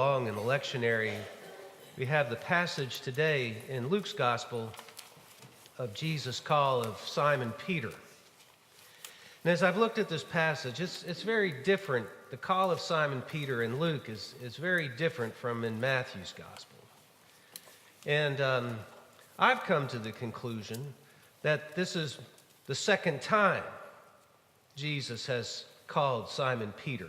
along in the lectionary, we have the passage today in Luke's Gospel of Jesus' call of Simon Peter. And as I've looked at this passage, it's very different. The call of Simon Peter in Luke is very different from in Matthew's Gospel. And I've come to the conclusion that this is the second time Jesus has called Simon Peter.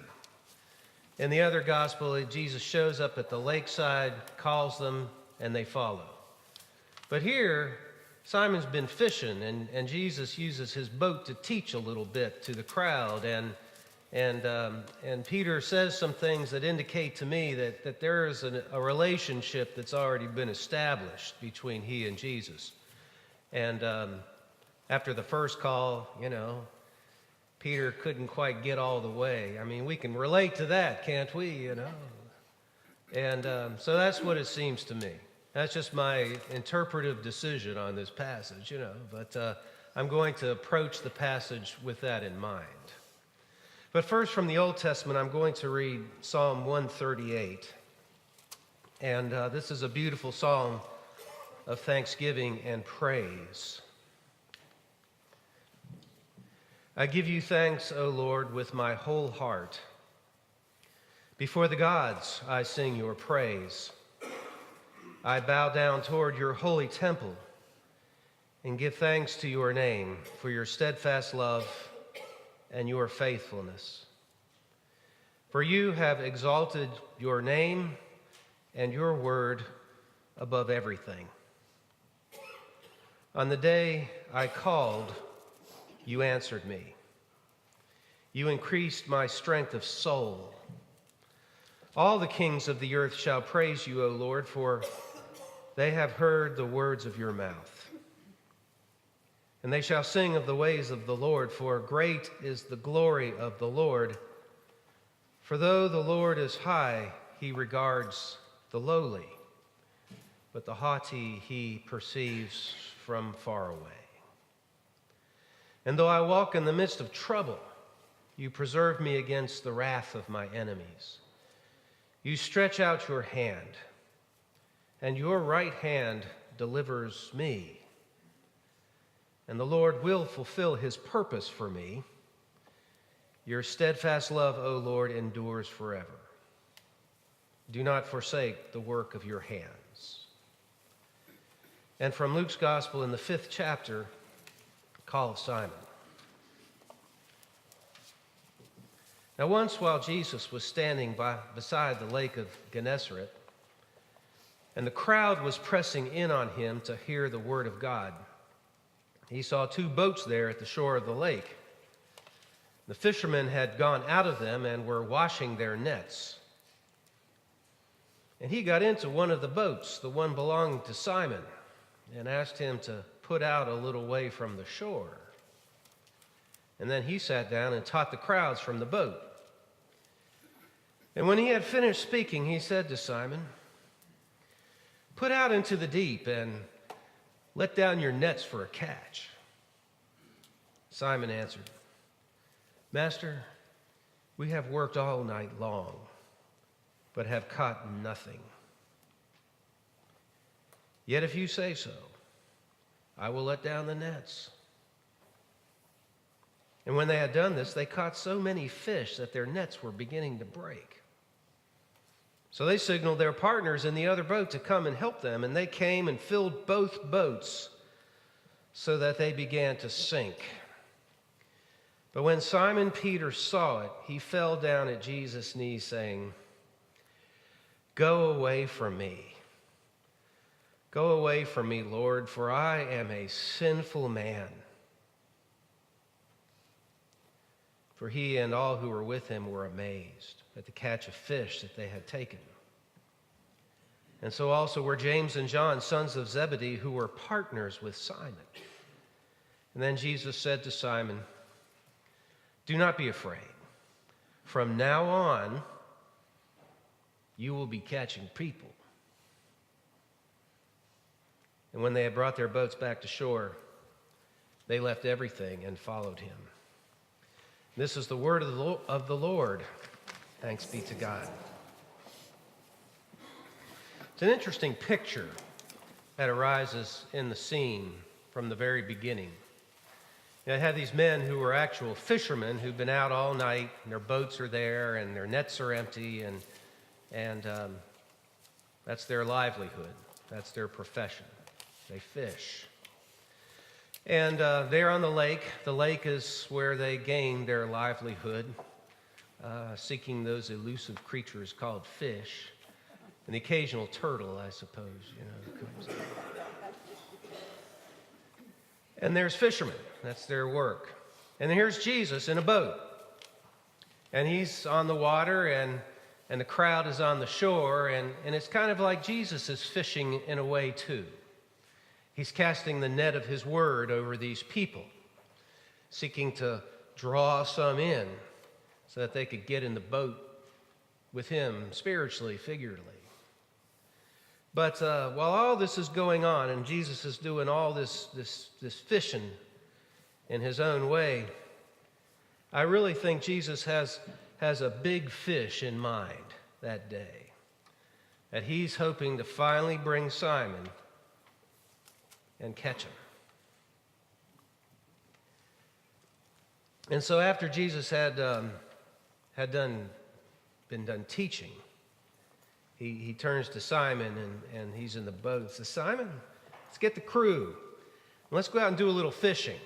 In the other gospel, Jesus shows up at the lakeside, calls them, and they follow. But here, Simon's been fishing, and Jesus uses his boat to teach a little bit to the crowd. And Peter says some things that indicate to me that there is a relationship that's already been established between he and Jesus. And after the first call, Peter couldn't quite get all the way. I mean, we can relate to that, can't we, And so that's what it seems to me. That's just my interpretive decision on this passage, But I'm going to approach the passage with that in mind. But first, from the Old Testament, I'm going to read Psalm 138. And this is a beautiful psalm of thanksgiving and praise. I give you thanks, O Lord, with my whole heart. Before the gods, I sing your praise. I bow down toward your holy temple and give thanks to your name for your steadfast love and your faithfulness. For you have exalted your name and your word above everything. On the day I called, you answered me. You increased my strength of soul. All the kings of the earth shall praise you, O Lord, for they have heard the words of your mouth. And they shall sing of the ways of the Lord, for great is the glory of the Lord. For though the Lord is high, he regards the lowly, but the haughty he perceives from far away. And though I walk in the midst of trouble, you preserve me against the wrath of my enemies. You stretch out your hand, and your right hand delivers me. And the Lord will fulfill his purpose for me. Your steadfast love, O Lord, endures forever. Do not forsake the work of your hands. And from Luke's Gospel in the 5th chapter, call of Simon. Now once while Jesus was standing beside the lake of Gennesaret, and the crowd was pressing in on him to hear the word of God, he saw 2 boats there at the shore of the lake. The fishermen had gone out of them and were washing their nets. And he got into one of the boats, the one belonging to Simon, and asked him to put out a little way from the shore. And then he sat down and taught the crowds from the boat. And when he had finished speaking, he said to Simon, "Put out into the deep and let down your nets for a catch." Simon answered, "Master, we have worked all night long, but have caught nothing. Yet if you say so, I will let down the nets." And when they had done this, they caught so many fish that their nets were beginning to break. So they signaled their partners in the other boat to come and help them, and they came and filled both boats so that they began to sink. But when Simon Peter saw it, he fell down at Jesus' knees, saying, "Go away from me. Go away from me, Lord, for I am a sinful man." For he and all who were with him were amazed at the catch of fish that they had taken. And so also were James and John, sons of Zebedee, who were partners with Simon. And then Jesus said to Simon, "Do not be afraid. From now on, you will be catching people." And when they had brought their boats back to shore, they left everything and followed him. This is the word of the Lord. Thanks be to God. It's an interesting picture that arises in the scene from the very beginning. You have these men who are actual fishermen who've been out all night, and their boats are there, and their nets are empty, and that's their livelihood. That's their profession. They fish. And they're on the lake. The lake is where they gain their livelihood, seeking those elusive creatures called fish, and the occasional turtle, I suppose, comes in. And there's fishermen. That's their work. And here's Jesus in a boat. And he's on the water, and the crowd is on the shore, and it's kind of like Jesus is fishing in a way too. He's casting the net of his word over these people, seeking to draw some in so that they could get in the boat with him spiritually, figuratively. But while all this is going on and Jesus is doing all this fishing in his own way, I really think Jesus has a big fish in mind that day, that he's hoping to finally bring Simon and catch him. And so after Jesus had been done teaching, he turns to Simon, and he's in the boat. He says, Simon, let's get the crew. Let's go out and do a little fishing.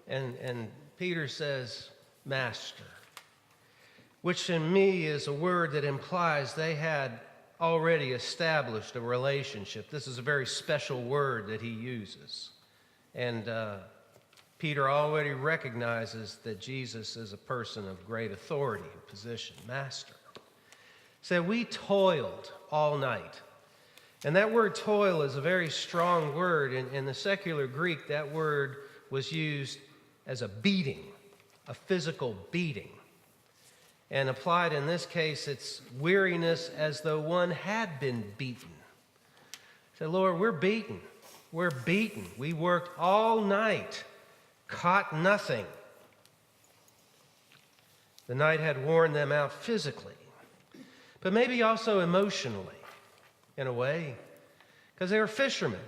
And Peter says, Master, which in me is a word that implies they had already established a relationship. This is a very special word that he uses. And Peter already recognizes that Jesus is a person of great authority and position, master. Said, we toiled all night. And that word toil is a very strong word. In the secular Greek, that word was used as a beating, a physical beating. And applied in this case, it's weariness as though one had been beaten. Said, Lord, we're beaten. We're beaten. We worked all night, caught nothing. The night had worn them out physically, but maybe also emotionally, in a way, because they were fishermen,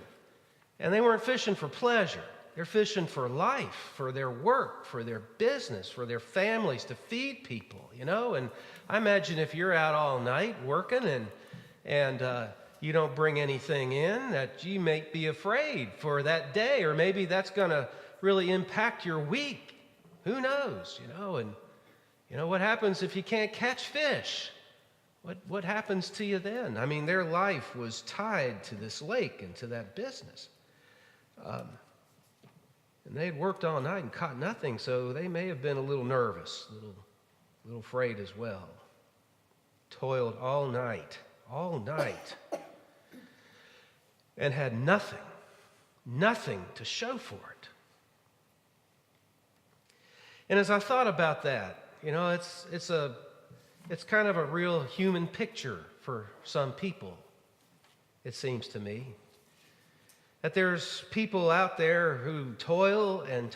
and they weren't fishing for pleasure. They're fishing for life, for their work, for their business, for their families, to feed people, And I imagine if you're out all night working and you don't bring anything in, that you may be afraid for that day, or maybe that's going to really impact your week. Who knows, And what happens if you can't catch fish? What happens to you then? I mean, their life was tied to this lake and to that business. And they had worked all night and caught nothing, so they may have been a little nervous, a little afraid as well. Toiled all night, and had nothing to show for it. And as I thought about that, it's kind of a real human picture for some people, it seems to me. That there's people out there who toil and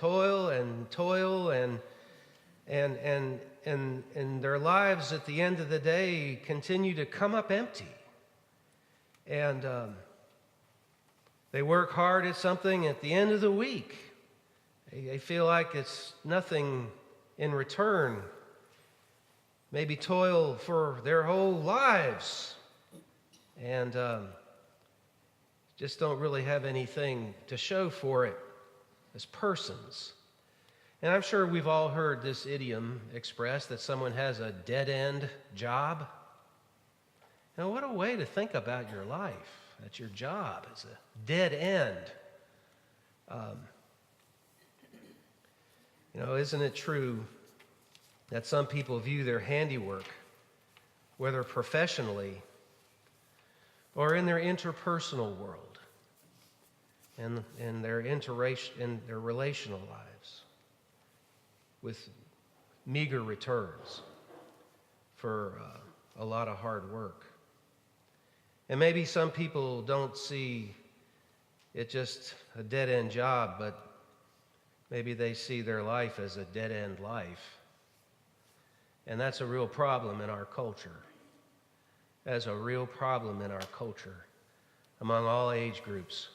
their lives at the end of the day continue to come up empty. And they work hard at something at the end of the week. They feel like it's nothing in return. Maybe toil for their whole lives. And just don't really have anything to show for it as persons. And I'm sure we've all heard this idiom expressed, that someone has a dead-end job. Now, what a way to think about your life, that your job is a dead end. Isn't it true that some people view their handiwork, whether professionally or in their interpersonal world, and in their relational lives, with meager returns for a lot of hard work? And maybe some people don't see it just a dead-end job, but maybe they see their life as a dead-end life. And that's a real problem in our culture. as a real problem in our culture among all age groups,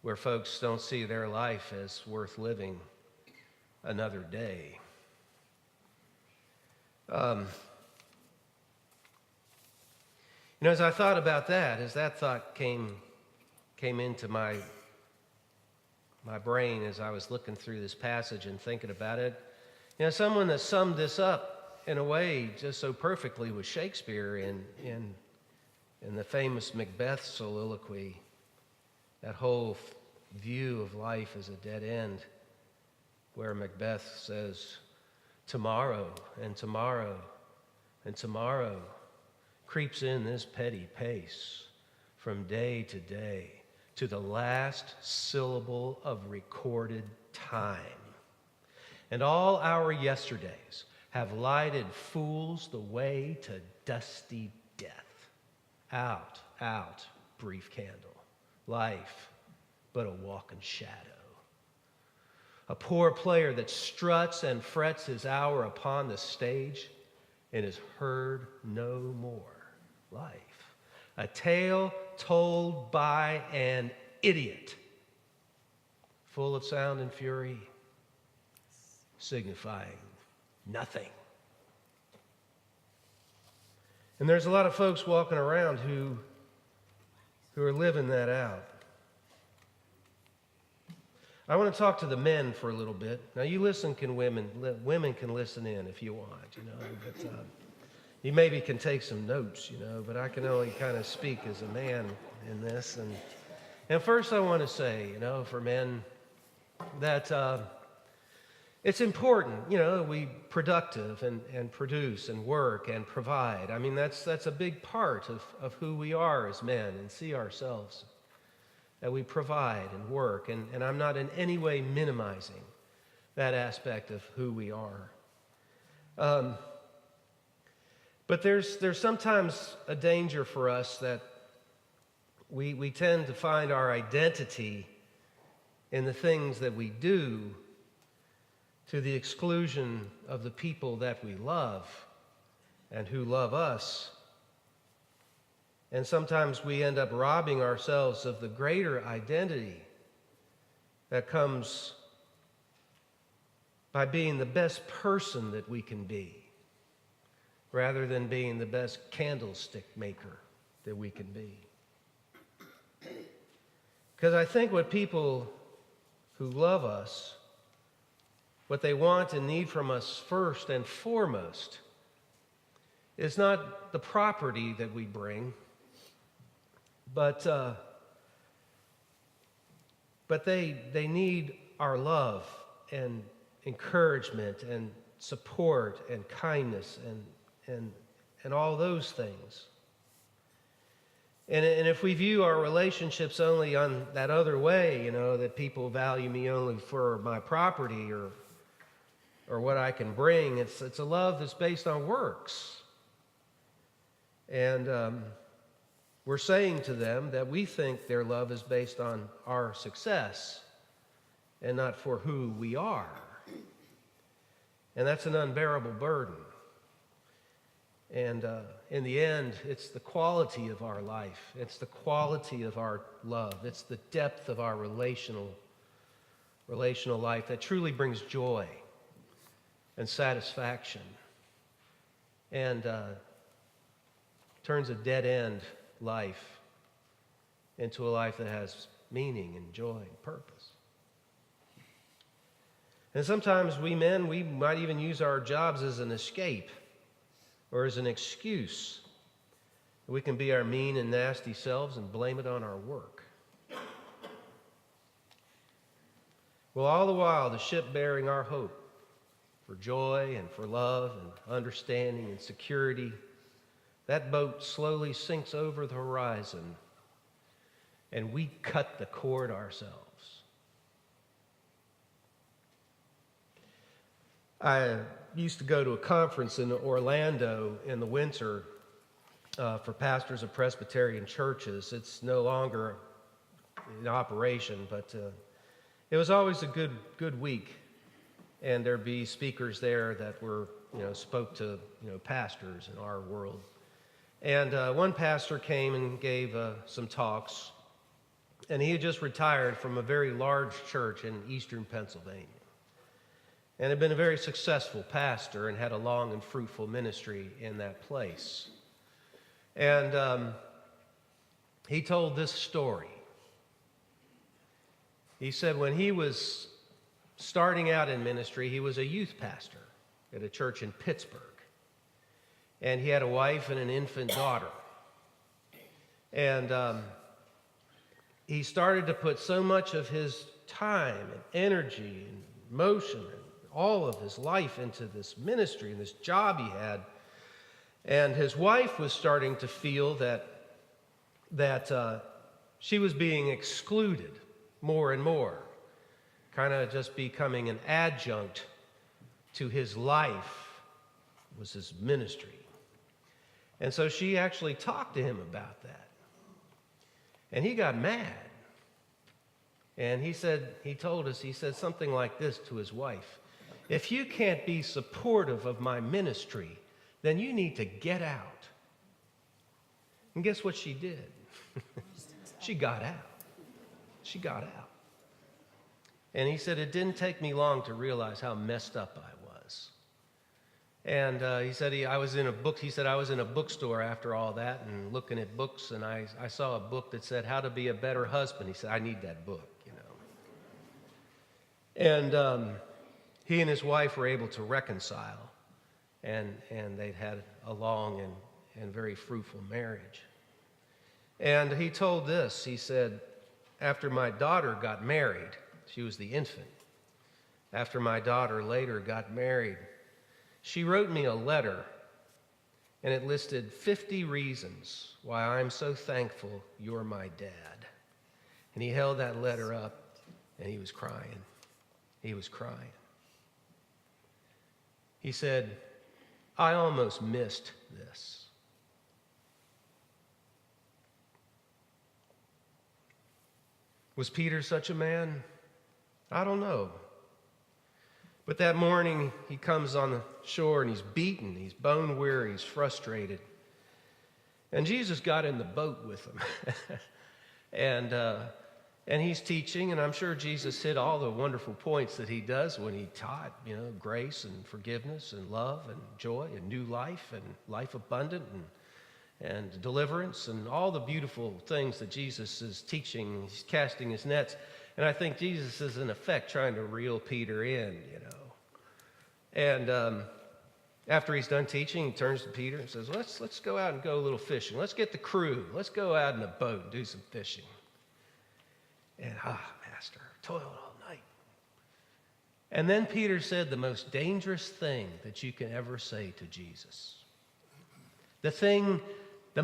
where folks don't see their life as worth living another day. As I thought about that, as that thought came into my brain as I was looking through this passage and thinking about it, someone that summed this up in a way just so perfectly was Shakespeare in the famous Macbeth soliloquy, that whole view of life as a dead end, where Macbeth says, tomorrow and tomorrow and tomorrow creeps in this petty pace from day to day to the last syllable of recorded time. And all our yesterdays have lighted fools the way to dusty death. Out, out, brief candle. Life, but a walking shadow. A poor player that struts and frets his hour upon the stage and is heard no more. Life, a tale told by an idiot, full of sound and fury, signifying nothing. And there's a lot of folks walking around who are living that out. I want to talk to the men for a little bit. Now, you listen, women can listen in if you want, but you maybe can take some notes, but I can only kind of speak as a man in this. And first I want to say, for men, that it's important, we productive and produce and work and provide. I mean, that's a big part of who we are as men, and see ourselves, that we provide and work. And I'm not in any way minimizing that aspect of who we are. But there's sometimes a danger for us that we tend to find our identity in the things that we do to the exclusion of the people that we love and who love us. And sometimes we end up robbing ourselves of the greater identity that comes by being the best person that we can be, rather than being the best candlestick maker that we can be. Because I think what people who love us, what they want and need from us first and foremost, is not the property that we bring, but they need our love and encouragement and support and kindness and all those things. And if we view our relationships only on that other way, that people value me only for my property or what I can bring, it's a love that's based on works. And we're saying to them that we think their love is based on our success and not for who we are. And that's an unbearable burden. And in the end, it's the quality of our life. It's the quality of our love. It's the depth of our relational life that truly brings joy and satisfaction and turns a dead-end life into a life that has meaning and joy and purpose. And sometimes we men, we might even use our jobs as an escape or as an excuse. We can be our mean and nasty selves and blame it on our work. Well, all the while, the ship bearing our hope for joy and for love and understanding and security, that boat slowly sinks over the horizon, and we cut the cord ourselves. I used to go to a conference in Orlando in the winter for pastors of Presbyterian churches. It's no longer in operation, but it was always a good week, and there'd be speakers there that were spoke to pastors in our world. And one pastor came and gave some talks, and he had just retired from a very large church in eastern Pennsylvania, and had been a very successful pastor and had a long and fruitful ministry in that place. And he told this story. He said when he was starting out in ministry, he was a youth pastor at a church in Pittsburgh. And he had a wife and an infant daughter. And he started to put so much of his time and energy and motion and all of his life into this ministry and this job he had. And his wife was starting to feel that she was being excluded more and more, kind of just becoming an adjunct to his life was his ministry. And so she actually talked to him about that. And he got mad. And he said something like this to his wife: "If you can't be supportive of my ministry, then you need to get out." And guess what she did? She got out. She got out. And he said, it didn't take me long to realize how messed up I was. And he said I was in a bookstore after all that and looking at books, and I saw a book that said How to Be a Better Husband. He said, I need that book, you know. And he and his wife were able to reconcile, and they'd had a long and very fruitful marriage. And he told this, he said, after my daughter got married, she was the infant. After my daughter later got married, she wrote me a letter, and it listed 50 reasons why I'm so thankful you're my dad. And he held that letter up, and he was crying. He was crying. He said, I almost missed this. Was Peter such a man? I don't know. But that morning, he comes on the shore and he's beaten, he's bone weary, he's frustrated. And Jesus got in the boat with him. and he's teaching, and I'm sure Jesus hit all the wonderful points that he does when he taught, grace and forgiveness and love and joy and new life and life abundant and deliverance and all the beautiful things that Jesus is teaching. He's casting his nets. And I think Jesus is, in effect, trying to reel Peter in, And after he's done teaching, he turns to Peter and says, let's go out and go a little fishing. Let's get the crew. Let's go out in a boat and do some fishing. And, Master, toiled all night. And then Peter said the most dangerous thing that you can ever say to Jesus. The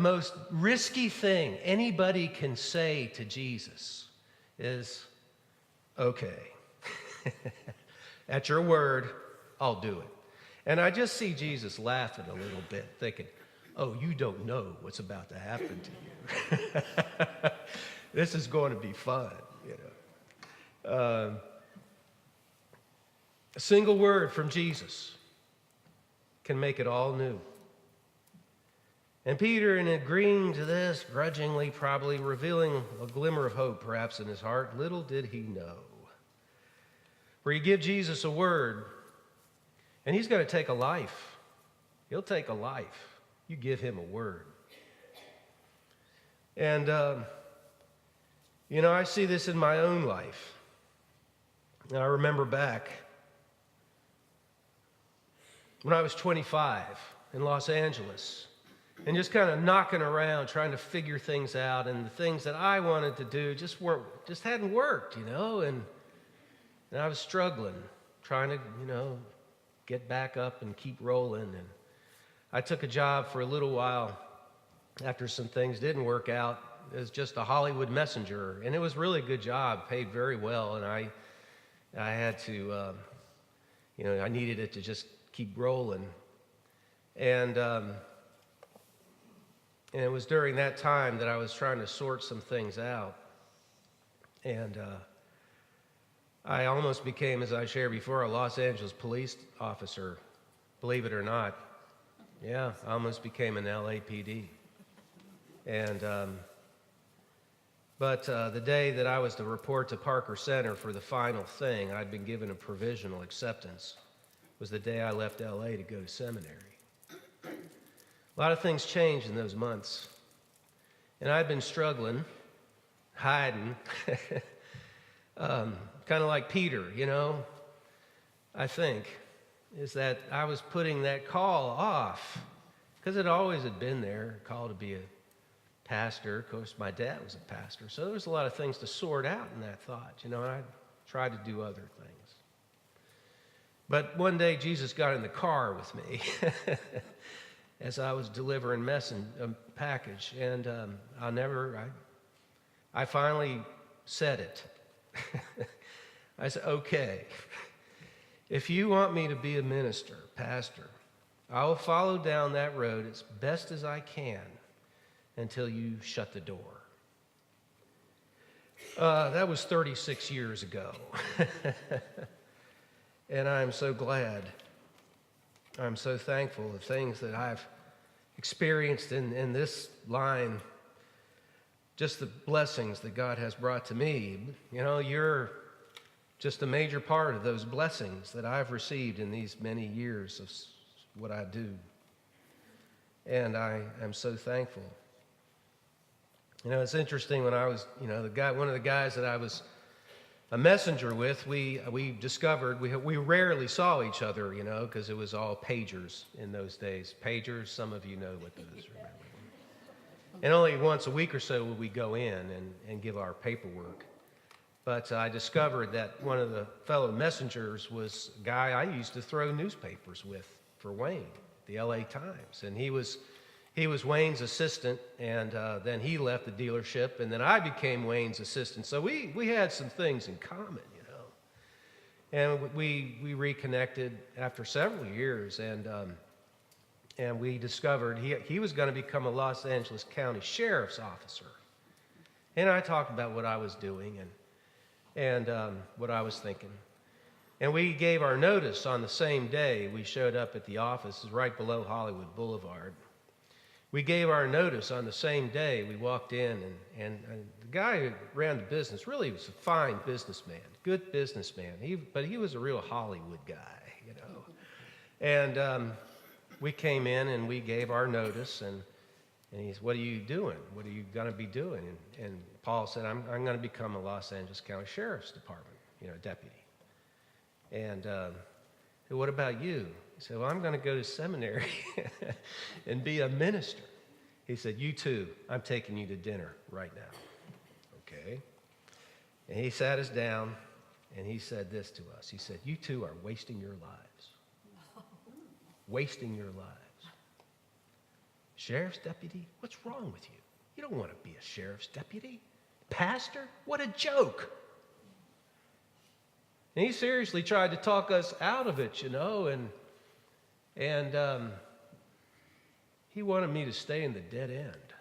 most risky thing anybody can say to Jesus is, okay, at your word, I'll do it. And I just see Jesus laughing a little bit, thinking, oh, you don't know what's about to happen to you. This is going to be fun, A single word from Jesus can make it all new. And Peter, in agreeing to this, grudgingly probably revealing a glimmer of hope perhaps in his heart, little did he know. For you give Jesus a word, and he's going to take a life. He'll take a life. You give him a word. And, I see this in my own life. And I remember back when I was 25 in Los Angeles, and just kind of knocking around, trying to figure things out, and the things that I wanted to do just hadn't worked, and I was struggling, trying to, get back up and keep rolling. And I took a job for a little while after some things didn't work out as just a Hollywood messenger, and it was really a good job, paid very well, and I had to, I needed it to just keep rolling, and it was during that time that I was trying to sort some things out. And I almost became, as I shared before, a Los Angeles police officer, believe it or not. Yeah, I almost became an LAPD. And but the day that I was to report to Parker Center for the final thing, I'd been given a provisional acceptance, was the day I left L.A. to go to seminary. A lot of things changed in those months. And I'd been struggling, hiding, kind of like Peter, I think, is that I was putting that call off, because it always had been there, a call to be a pastor. Of course, my dad was a pastor, so there was a lot of things to sort out in that thought, and I tried to do other things. But one day, Jesus got in the car with me as I was delivering a package, and I finally said it. I said, okay, if you want me to be a minister, pastor, I will follow down that road as best as I can until you shut the door. That was 36 years ago. And I'm so glad. I'm so thankful of things that I've experienced in this line, just the blessings that God has brought to me. You're just a major part of those blessings that I've received in these many years of what I do. And I am so thankful. It's interesting, when I was, one of the guys that I was a messenger with, we discovered we rarely saw each other, because it was all pagers in those days. Pagers, some of you know what those are. And only once a week or so would we go in and give our paperwork. But I discovered that one of the fellow messengers was a guy I used to throw newspapers with for Wayne, the LA Times. And he was Wayne's assistant, and then he left the dealership, and then I became Wayne's assistant. So we had some things in common, And we reconnected after several years, and we discovered he was going to become a Los Angeles County Sheriff's officer. And I talked about what I was doing and what I was thinking. And we gave our notice on the same day. We showed up at the office, right below Hollywood Boulevard. We gave our notice on the same day. We walked in, and the guy who ran the business really was a fine businessman, good businessman. But he was a real Hollywood guy, And we came in and we gave our notice, and he said, "What are you doing? What are you going to be doing?" And Paul said, "I'm going to become a Los Angeles County Sheriff's Department, deputy." And "What about you?" He said, "Well, I'm going to go to seminary and be a minister." He said, "You too. I'm taking you to dinner right now." Okay. And he sat us down, and he said this to us. He said, "You two are wasting your lives. Wasting your lives. Sheriff's deputy? What's wrong with you? You don't want to be a sheriff's deputy. Pastor? What a joke." And he seriously tried to talk us out of it, and he wanted me to stay in the dead end.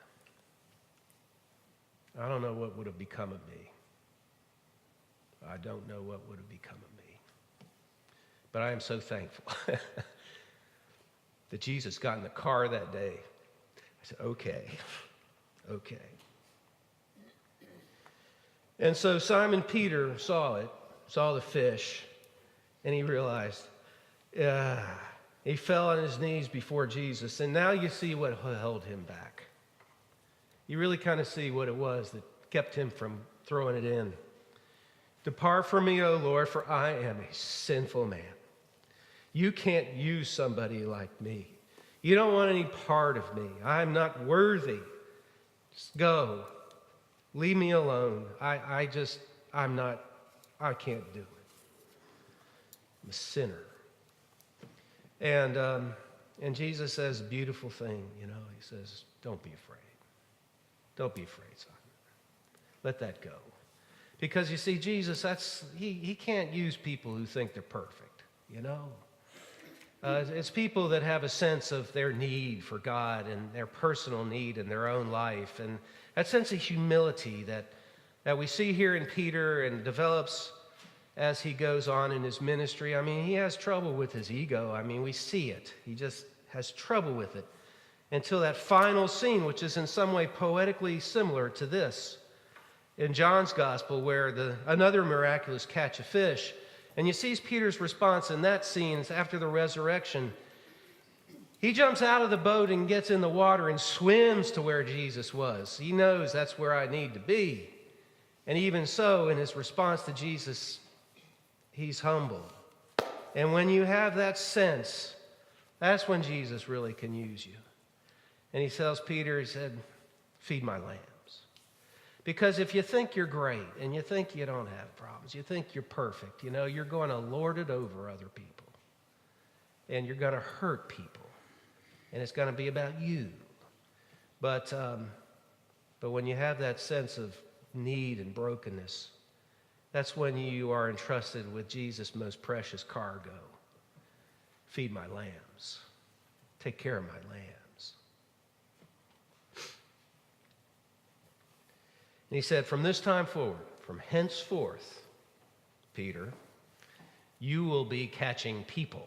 I don't know what would have become of me. I don't know what would have become of me. But I am so thankful that Jesus got in the car that day. I said, okay. And so Simon Peter saw the fish, and he realized, he fell on his knees before Jesus, and now you see what held him back. You really kind of see what it was that kept him from throwing it in. "Depart from me, O Lord, for I am a sinful man." You can't use somebody like me. You don't want any part of me. I'm not worthy. Just go. Leave me alone. I can't do it. I'm a sinner. And Jesus says a beautiful thing, He says, "Don't be afraid. Don't be afraid, son. Let that go." Because you see, Jesus, he can't use people who think they're perfect, It's people that have a sense of their need for God and their personal need in their own life. And that sense of humility that we see here in Peter and develops as he goes on in his ministry. He has trouble with his ego. We see it. He just has trouble with it. until that final scene, which is in some way poetically similar to this in John's gospel, where another miraculous catch of fish. And you see Peter's response in that scene is after the resurrection. He jumps out of the boat and gets in the water and swims to where Jesus was. He knows that's where I need to be. And even so, in his response to Jesus, he's humble. And when you have that sense, that's when Jesus really can use you. And he tells Peter, he said, feed my lambs. Because if you think you're great and you think you don't have problems, you think you're perfect, you're going to lord it over other people. And you're going to hurt people. And it's going to be about you. But when you have that sense of need and brokenness, that's when you are entrusted with Jesus' most precious cargo. Feed my lambs. Take care of my lambs. And he said, from this time forward, from henceforth, Peter, you will be catching people.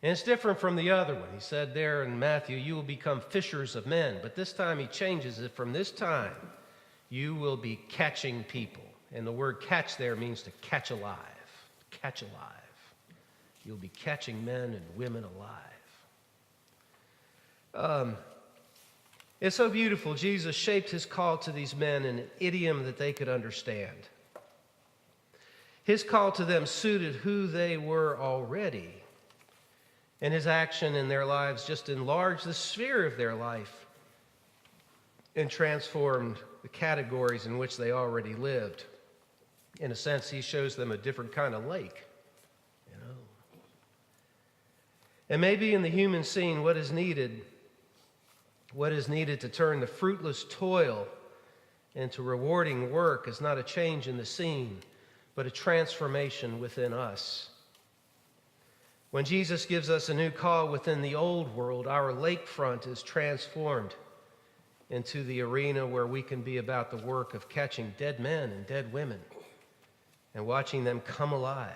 And it's different from the other one. He said there in Matthew, you will become fishers of men. But this time he changes it. From this time, you will be catching people. And the word catch there means to catch alive. Catch alive. You'll be catching men and women alive. It's so beautiful. Jesus shaped his call to these men in an idiom that they could understand. His call to them suited who they were already. And his action in their lives just enlarged the sphere of their life and transformed the categories in which they already lived. In a sense, he shows them a different kind of lake. And maybe in the human scene, what is needed to turn the fruitless toil into rewarding work is not a change in the scene, but a transformation within us. When Jesus gives us a new call within the old world, our lakefront is transformed into the arena where we can be about the work of catching dead men and dead women and watching them come alive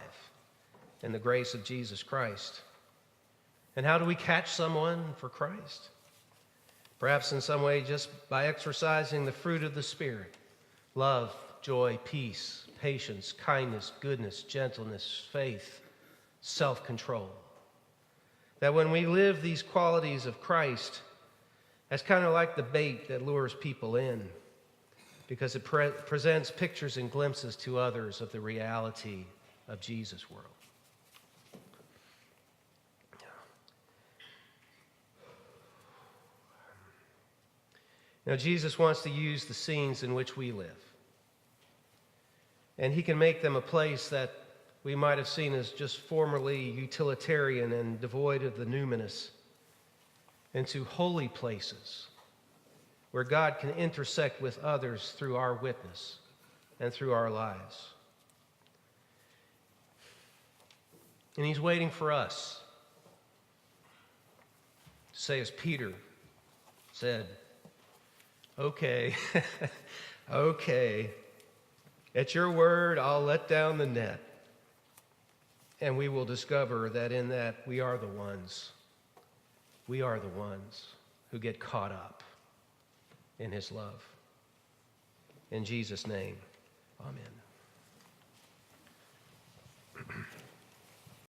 in the grace of Jesus Christ. And how do we catch someone for Christ? Perhaps in some way just by exercising the fruit of the Spirit: love, joy, peace, patience, kindness, goodness, gentleness, faith, self-control. That when we live these qualities of Christ, that's kind of like the bait that lures people in, because it presents pictures and glimpses to others of the reality of Jesus' world. Now, Jesus wants to use the scenes in which we live. And he can make them a place that we might have seen as just formerly utilitarian and devoid of the numinous into holy places where God can intersect with others through our witness and through our lives. And he's waiting for us to say, as Peter said, okay, okay, at your word, I'll let down the net. And we will discover that in that we are the ones who get caught up in his love. In Jesus' name, amen.